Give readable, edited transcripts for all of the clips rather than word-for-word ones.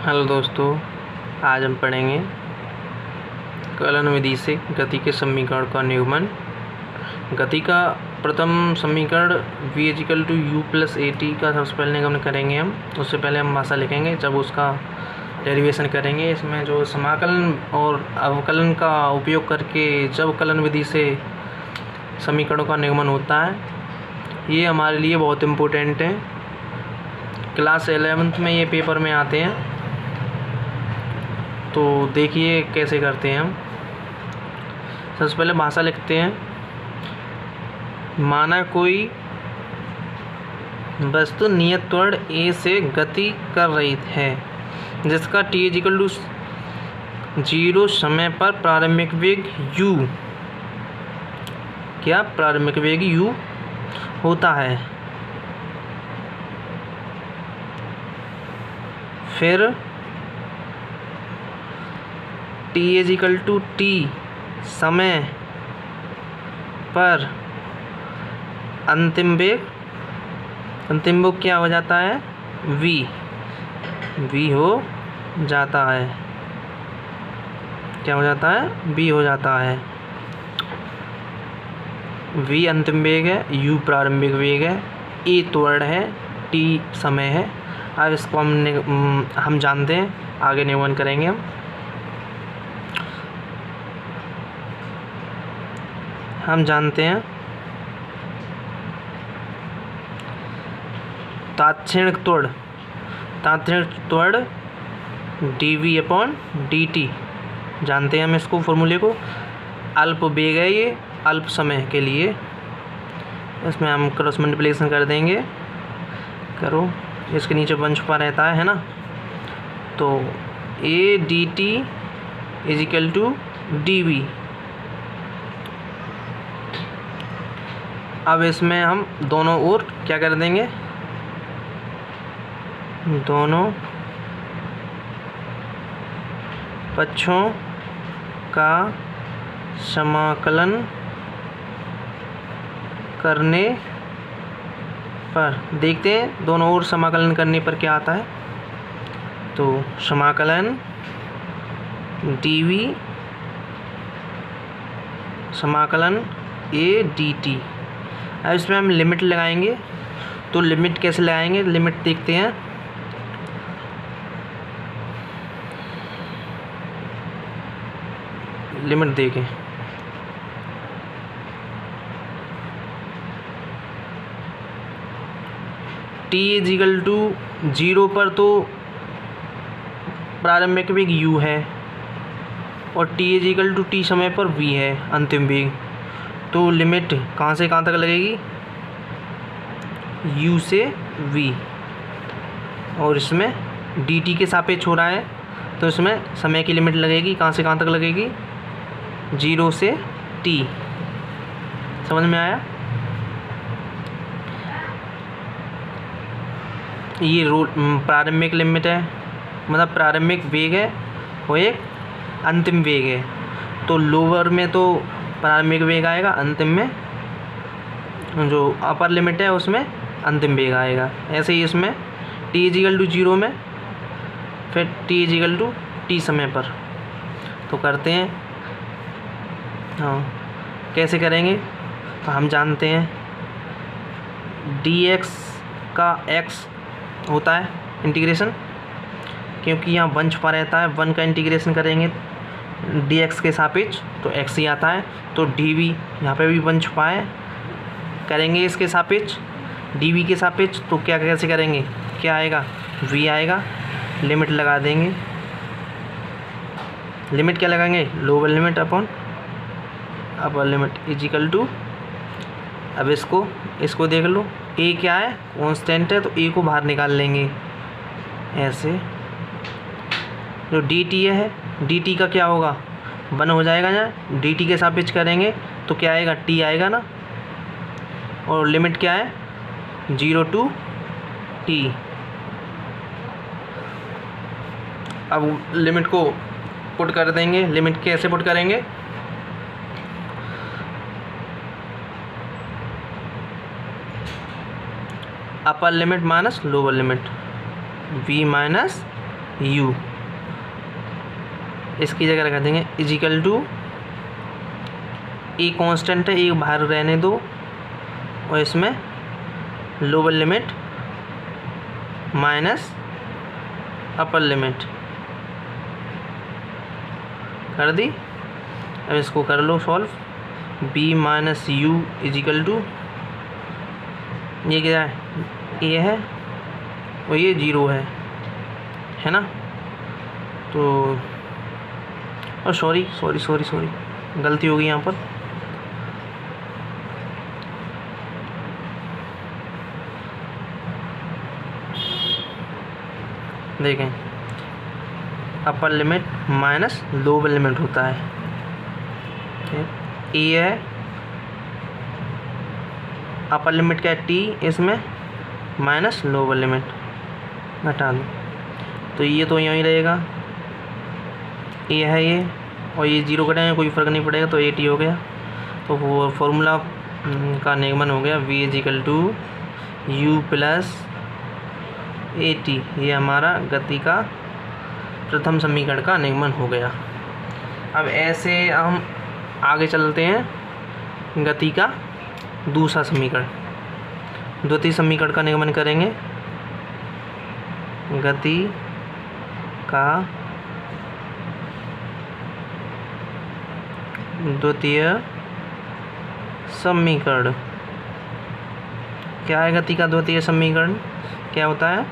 Hello दोस्तों, आज हम पढ़ेंगे कलन विधि से गति के समीकरण का निरूपण। गति का प्रथम समीकरण v is equal to u plus a t का सबसे पहले निगमन करेंगे हम। उससे पहले हम भाषा लिखेंगे, जब उसका डेरिवेशन करेंगे। इसमें जो समाकलन और अवकलन का उपयोग करके जब कलन विधि से समीकरणों का निगमन होता है, ये हमारे लिए बहुत इम्पोर्टेंट है। क्लास 11th में ये पेपर में आते हैं, तो देखिए कैसे करते हैं हम। सबसे पहले भाषा लिखते हैं। माना कोई वस्तु नियत त्वरण ए से गति कर रही है, जिसका t इजिकल टू 0 समय पर प्रारंभिक वेग u, क्या प्रारंभिक वेग u होता है। फिर t इजिकल टू t समय पर अंतिम वेग क्या हो जाता है, v हो जाता है। क्या हो जाता है, v हो जाता है। v अंतिम वेग है, u प्रारंभिक वेग है, a त्वरण है, t समय है। अब इसको हम जानते हैं, आगे निरूपण करेंगे हम जानते हैं तात्क्षणिक त्वरण dv अपॉन dt। जानते हैं हम इसको, फॉर्मूले को। अल्प वेग है ये, अल्प समय के लिए। इसमें हम क्रॉस मल्टीप्लिकेशन कर देंगे। करो, इसके नीचे वन छुपा रहता है ना। तो a dt is equal to dv। अब इसमें हम दोनों ओर क्या कर देंगे, दोनों पक्षों का समाकलन करने पर देखते हैं दोनों ओर समाकलन करने पर क्या आता है। तो समाकलन dv समाकलन a dt। अब इसमें हम लिमिट लगाएंगे। तो लिमिट कैसे लगाएंगे, लिमिट देखते हैं। लिमिट देखें, t इजिकल टू 0 पर तो प्रारंभिक वेग u है, और t इजिकल टू t समय पर v है अंतिम वेग। तो लिमिट कहाँ से कहाँ तक लगेगी, u से v। और इसमें dt के सापेक्ष हो रहा है, तो इसमें समय की लिमिट लगेगी, कहाँ से कहाँ तक लगेगी, 0 से t। समझ में आया। ये प्रारंभिक लिमिट है, मतलब प्रारंभिक वेग है, वो एक अंतिम वेग है। तो लोअर में तो प्रारंभिक वेग आएगा, अंतिम में जो अपर लिमिट है उसमें अंतिम वेग आएगा। ऐसे ही इसमें t इजिकल टू 0 में, फिर t इजिकल टू t समय पर। तो करते हैं, हाँ कैसे करेंगे। तो हम जानते हैं dx का x होता है इंटीग्रेशन, क्योंकि यहाँ वन छुपा रहता है। वन का इंटीग्रेशन करेंगे dx के सापेक्ष तो x ही आता है। तो dv, यहाँ पे भी वन छुपा है, करेंगे इसके सापेक्ष dv के सापेक्ष। तो क्या कैसे करेंगे, क्या आएगा, v आएगा। लिमिट लगा देंगे। लिमिट क्या लगाएंगे, lower limit upon upper limit is equal to. अब इसको देख लो, a क्या है, कांस्टेंट है, तो a को बाहर निकाल लेंगे ऐसे। जो dt है, dt का क्या होगा, 1 हो जाएगा ना। dt के सापेक्ष करेंगे तो क्या आएगा, t आएगा ना। और लिमिट क्या है, 0 टू t। अब लिमिट को पुट कर देंगे। लिमिट कैसे पुट करेंगे, अपर limit minus lower limit, v minus u, इसकी जगह रख देंगे इजिकल टू, ए कांस्टेंट है, एक बाहर रहने दो, और इसमें lower limit minus upper limit कर दी। अब इसको कर लो solve, b minus u equal to, ये क्या है, ये है और ये 0 है ना। तो और सॉरी गलती हो गई यहाँ पर, देखें अपर लिमिट माइनस लोअर लिमिट होता है, ये है अपर लिमिट क्या है t, इसमें माइनस लोअर लिमिट घटा दो, तो ये तो यहीं रहेगा, ये है ये, और ये 0 कटेंगे कोई फ़र्क नहीं पड़ेगा, तो 80 हो गया। तो वो फॉर्मूला का निगमन हो गया v is equal to u plus 80, ये हमारा गति का प्रथम समीकरण का निगमन हो गया। अब ऐसे हम आगे चलते हैं, गति का दूसरा समीकरण, द्वितीय समीकरण का निगमन करेंगे। गति का द्वितीय समीकरण क्या है? गति का द्वितीय समीकरण क्या होता है?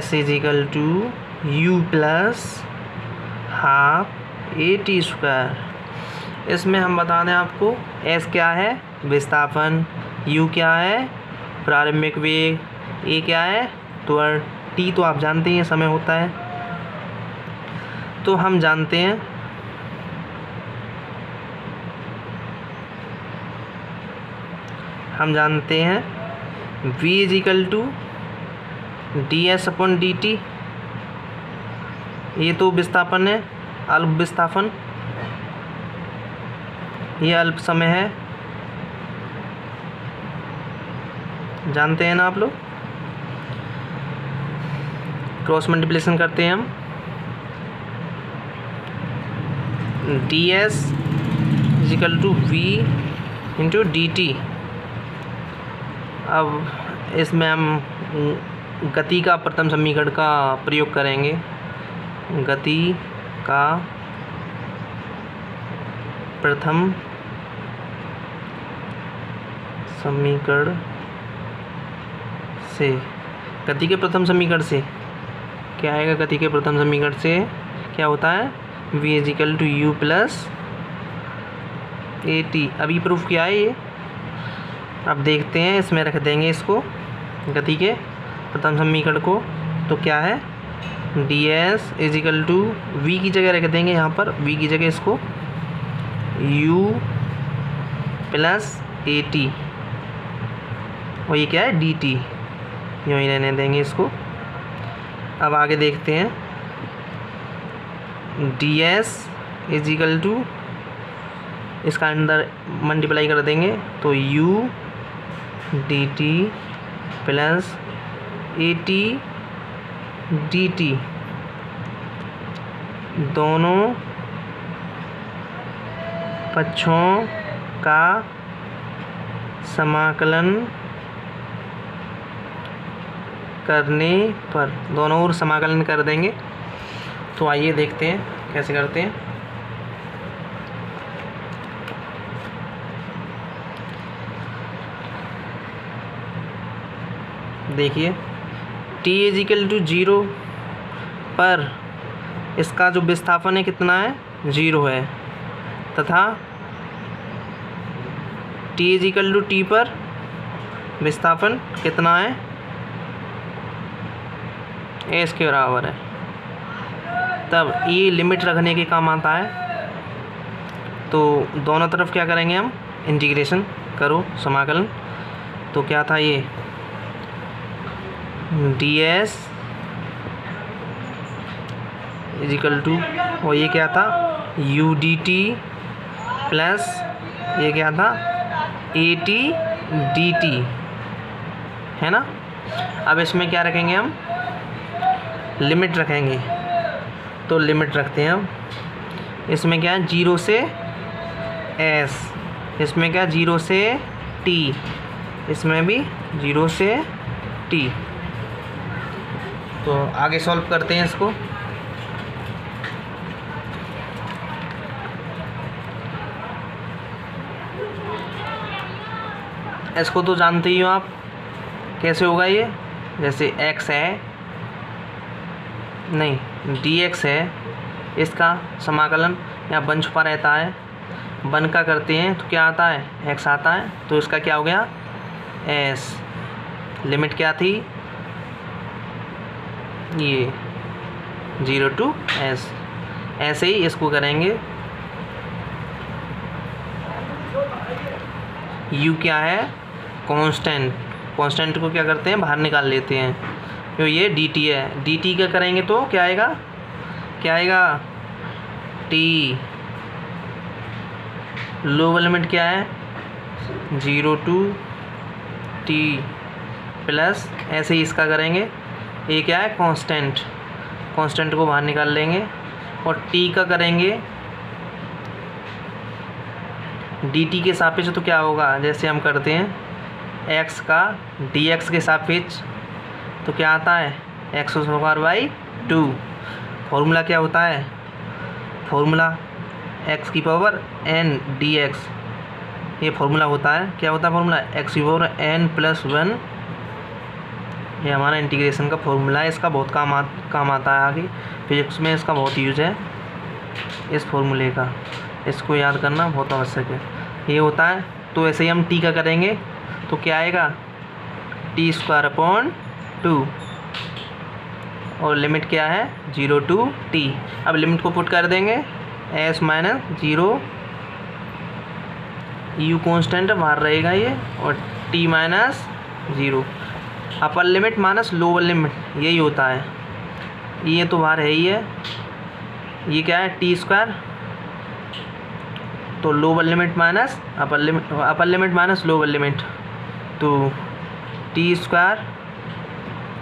s is equal to u plus half a² इसमें हम बता दें आपको, s क्या है? विस्थापन, u क्या है? प्रारंभिक वेग, a क्या है? त्वरण, t तो आप जानते हैं समय होता है। तो हम जानते हैं v इजिकल टू ds/dt, ये तो विस्थापन है, अल्प विस्थापन, ये अल्प समय है, जानते हैं ना आप लोग। क्रॉस मल्टीप्लिकेशन करते हैं हम, ds is equal to v into dt। अब इसमें हम गति का प्रथम समीकरण का प्रयोग करेंगे। गति का प्रथम समीकरण से, गति के प्रथम समीकरण से क्या आएगा? गति के प्रथम समीकरण से क्या होता है? v is equal to u plus at। अभी प्रूफ किया है ये, अब देखते हैं, इसमें रख देंगे इसको, गति के प्रथम समीकरण को। तो क्या है? ds इजिकल टू v की जगह रख देंगे, यहाँ पर v की जगह इसको u प्लस at, और ये क्या है? dt, यूँ ही रहने देंगे इसको। अब आगे देखते हैं, ds इजिकल टू, इसका अंदर मल्टीप्लाई कर देंगे, तो u dt plus at dt, दोनों पक्षों का समाकलन करने पर, दोनों ओर समाकलन कर देंगे। तो आइए देखते हैं कैसे करते हैं। देखिए, t इजिकल टू 0 पर इसका जो विस्थापन है कितना है? 0 है, तथा t इजिकल टू t पर विस्थापन कितना है? s के बराबर है। तब ये लिमिट रखने के काम आता है। तो दोनों तरफ क्या करेंगे हम? इंटीग्रेशन करो, समाकलन। तो क्या था ये? ds इजिकल टू, और ये क्या था? u dt प्लस ये क्या था? at dt, है ना। अब इसमें क्या रखेंगे हम? लिमिट रखेंगे। तो लिमिट रखते हैं हम। इसमें क्या है 0 से s, इसमें क्या 0 से t, इसमें भी 0 से t। तो आगे सॉल्व करते हैं इसको। इसको तो जानते ही हो आप, कैसे होगा ये, जैसे x है, नहीं dx है, इसका समाकलन यहाँ वन छुपा रहता है, वन का करते हैं तो क्या आता है x आता है, तो इसका क्या हो गया s। लिमिट क्या थी ये 0 to s। ऐसे ही इसको करेंगे। u क्या है कांस्टेंट, कांस्टेंट को क्या करते हैं बाहर निकाल लेते हैं। तो ये dt है, dt का करेंगे तो क्या आएगा, क्या आएगा t। लोअर लिमिट क्या है 0 to t प्लस, ऐसे ही इसका करेंगे। ये क्या है कांस्टेंट, कांस्टेंट को बाहर निकाल लेंगे। और t का करेंगे dt के सापेक्ष, तो क्या होगा जैसे हम करते हैं x का dx के सापेक्ष, तो क्या आता है x²/2। फॉर्मूला क्या होता है, फॉर्मूला x की पावर n dx, ये फॉर्मूला होता है। क्या होता है फॉर्मूला x⁴n+1। ये हमारा इंटीग्रेशन का फॉर्मूला है। इसका बहुत काम आता है आगे फिजिक्स में, इसका बहुत यूज है इस फॉर्मूले का। इसको याद करना बहुत आवश्यक है। ये होता है। तो ऐसे ही हम t का करेंगे तो क्या आएगा t²/2 और लिमिट क्या है 0 to t। अब लिमिट को पुट कर देंगे s - 0, u कांस्टेंट बाहर रहेगा ये, और t - 0। अपर लिमिट माइनस लोअर लिमिट यही होता है, ये तो बाहर है ही है। ये क्या है t², तो lower limit minus upper limit minus lower limit, तो t²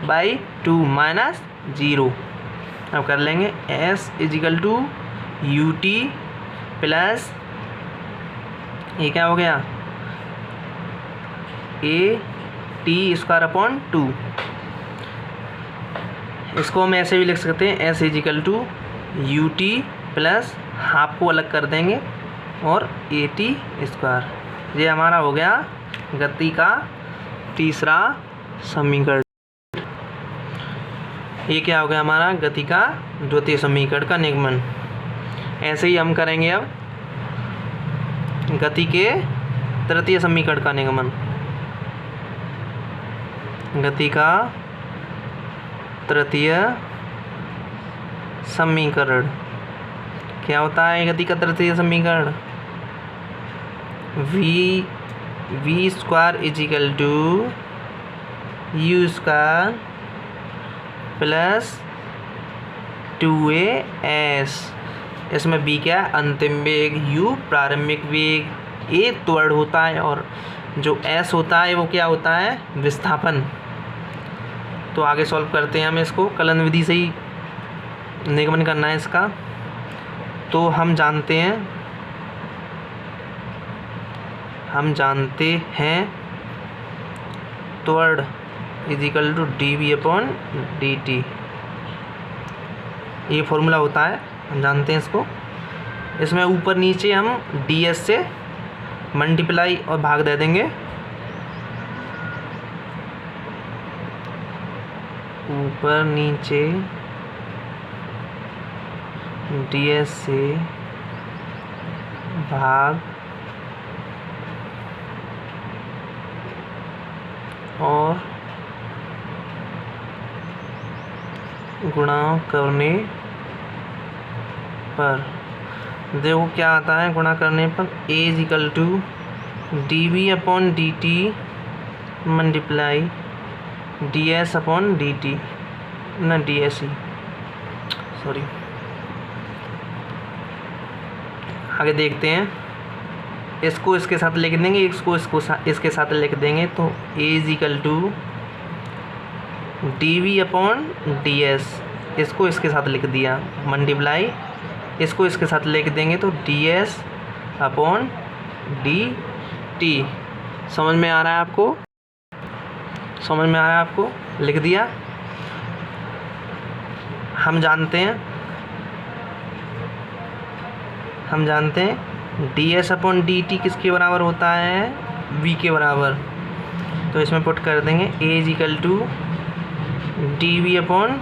बाई 2 माइनस 0। अब कर लेंगे s = ut प्लस, ये क्या हो गया a t²/2। इसको हम ऐसे भी लिख सकते हैं s = ut प्लस हाफ को अलग कर देंगे और at²। ये हमारा हो गया गति का तीसरा समीकरण। ये क्या हो गया हमारा गति का द्वितीय समीकरण का निगमन। ऐसे ही हम करेंगे अब गति के तृतीय समीकरण का निगमन। गति का तृतीय समीकरण क्या होता है, गति का तृतीय समीकरण v² = u² प्लस 2as। इसमें b क्या है अंतिम वेग, u प्रारंभिक वेग, a त्वरण होता है, और जो s होता है वो क्या होता है विस्थापन। तो आगे सॉल्व करते हैं हम इसको, कलन विधि से ही निगमन करना है इसका। तो हम जानते हैं त्वरण = dv/dt, ये फॉर्मूला होता है, हम जानते हैं इसको। इसमें ऊपर नीचे हम ds से मल्टीप्लाई और भाग दे देंगे। ऊपर नीचे ds से भाग और गुणा करने पर देखो क्या आता है गुणा करने पर, a = dv/dt मल्टीप्लाई ds/dt ना ds ही, सॉरी। आगे देखते हैं, इसको इसके साथ लिख देंगे, इसको इसके साथ लिख देंगे। तो a = dv/ds इसको इसके साथ लिख दिया, मल्टीप्लाई इसको इसके साथ लिख देंगे तो ds अपॉन dt। समझ में आ रहा है आपको? समझ में आ रहा है आपको? लिख दिया। हम जानते हैं ds अपॉन dt किसके बराबर होता है? v के बराबर। तो इसमें पुट कर देंगे a is equal to dv upon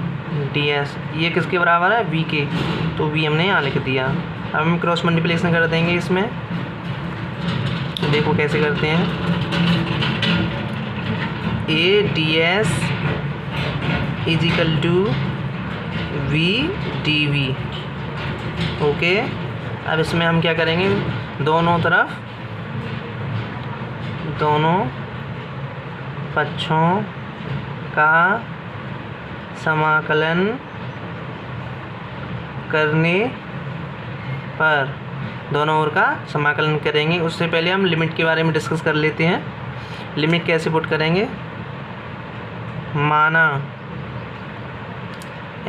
ds। ये किसके बराबर है? v के। तो v हमने यहाँ लिख दिया। अब हम क्रॉस मल्टीप्लिकेशन कर देंगे इसमें। तो देखो कैसे करते हैं। a ds is equal to v dv। Okay, अब इसमें हम क्या करेंगे, दोनों पक्षों का समाकलन करने पर, दोनों ओर का समाकलन करेंगे। उससे पहले हम लिमिट के बारे में डिस्कस कर लेते हैं। लिमिट कैसे पुट करेंगे? माना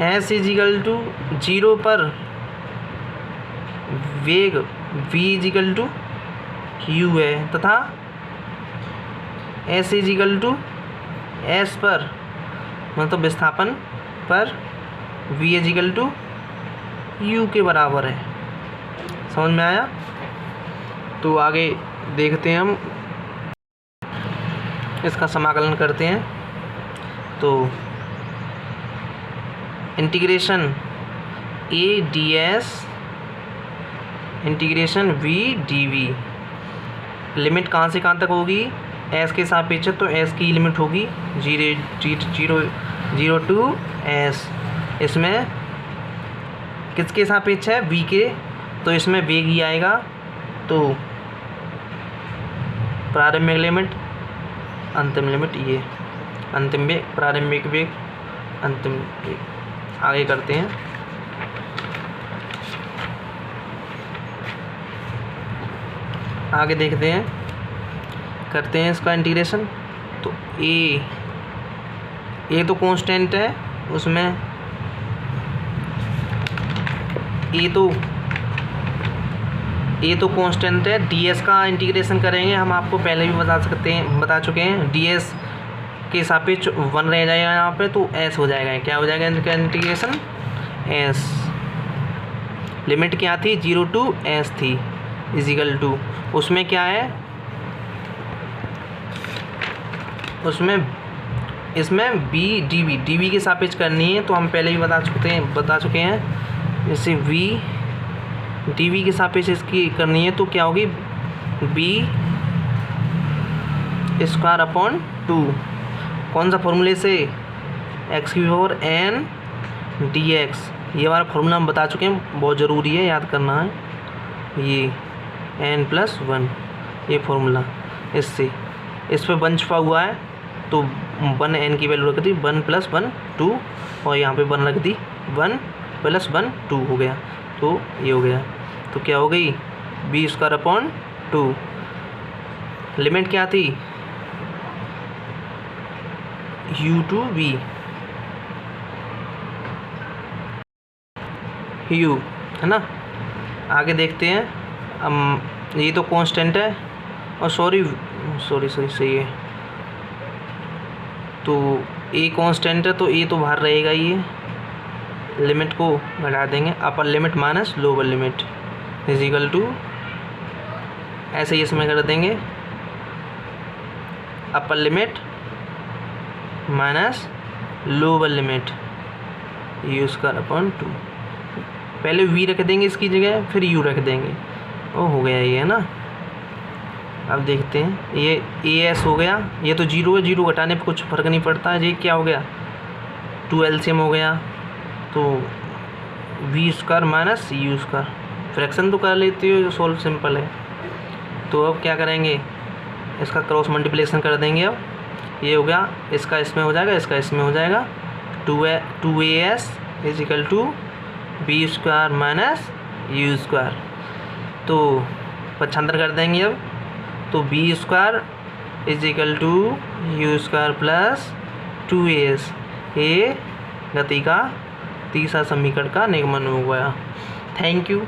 s इज इक्वल टू 0 पर वेग v is equal to u है, तथा s is equal to s पर, मतलब विस्थापन पर v is equal to u के बराबर है। समझ में आया? तो आगे देखते हैं, हम इसका समाकलन करते हैं। तो integration a ds integration v dv, limit कहाँ से कहाँ तक होगी? s के सापेक्ष, तो s की लिमिट होगी 0 टू s। इसमें किसके सापेक्ष है? v के। तो इसमें वेग ही आएगा। तो प्रारंभिक लिमिट, अंतिम लिमिट, ये अंतिम वेग, प्रारंभिक वेग, अंतिम वेग। आगे करते हैं। आगे देखते हैं, करते हैं इसका इंटीग्रेशन। तो ए तो कांस्टेंट है, उसमें ए तो कांस्टेंट है। ds का इंटीग्रेशन करेंगे हम, आपको पहले भी बता चुके हैं। ds के सापेक्ष 1 रह जाएगा यहाँ पे, तो s हो जाएगा। क्या हो जाएगा इनका इंटीग्रेशन? s। लिमिट क्या थी? 0 टू s थी, इजिकल टू, उसमें क्या है, इसमें b dv के सापेक्ष करनी है। तो हम पहले भी बता चुके हैं। जैसे v dv के सापेक्ष इसकी करनी है, तो क्या होगी? b square upon 2। कौन सा फॉर्मूले से? x की पावर n dx। ये हमारा फॉर्मूला हम बता चुके हैं, बहुत ज़रूरी है, याद करना है। ये n+1, ये फॉर्मूला, इससे इस पर 1 छुपा हुआ है, तो 1 n की वैल्यू रख दी, 1 + 1 2, और यहाँ पे 1 रख दी, 1 + 1 2 हो गया। तो ये हो गया। तो क्या हो गई? b square upon 2। लिमिट क्या थी? u टू v, u है ना। आगे देखते हैं। ये तो कांस्टेंट है, और सॉरी सही है। तो a कांस्टेंट है, तो a तो बाहर रहेगा। ये लिमिट को घटा देंगे, upper limit minus lower limit is equal to, ऐसे ही इसमें कर देंगे, upper limit minus lower limit u square upon 2। पहले v रख देंगे इसकी जगह, फिर u रख देंगे। ओ हो गया ये, है ना। अब देखते हैं, ये as हो गया। ये तो 0 है, 0 घटाने पर कुछ फ़र्क नहीं पड़ता है। ये क्या हो गया? 2 LCM हो गया। तो v square minus u square, fraction तो कर लेते हो, सोल्व सिंपल है। तो अब क्या करेंगे? इसका क्रॉस मल्टीप्लिकेशन कर देंगे। अब ये हो गया, इसका इसमें हो जाएगा, इसका इसमें हो जाएगा। 2as is equal to b square minus u square. तो पक्षांतर कर देंगे अब। तो b square is equal to u square plus 2as। ये गति का तीसरा समीकरण का निगमन हो गया। Thank you.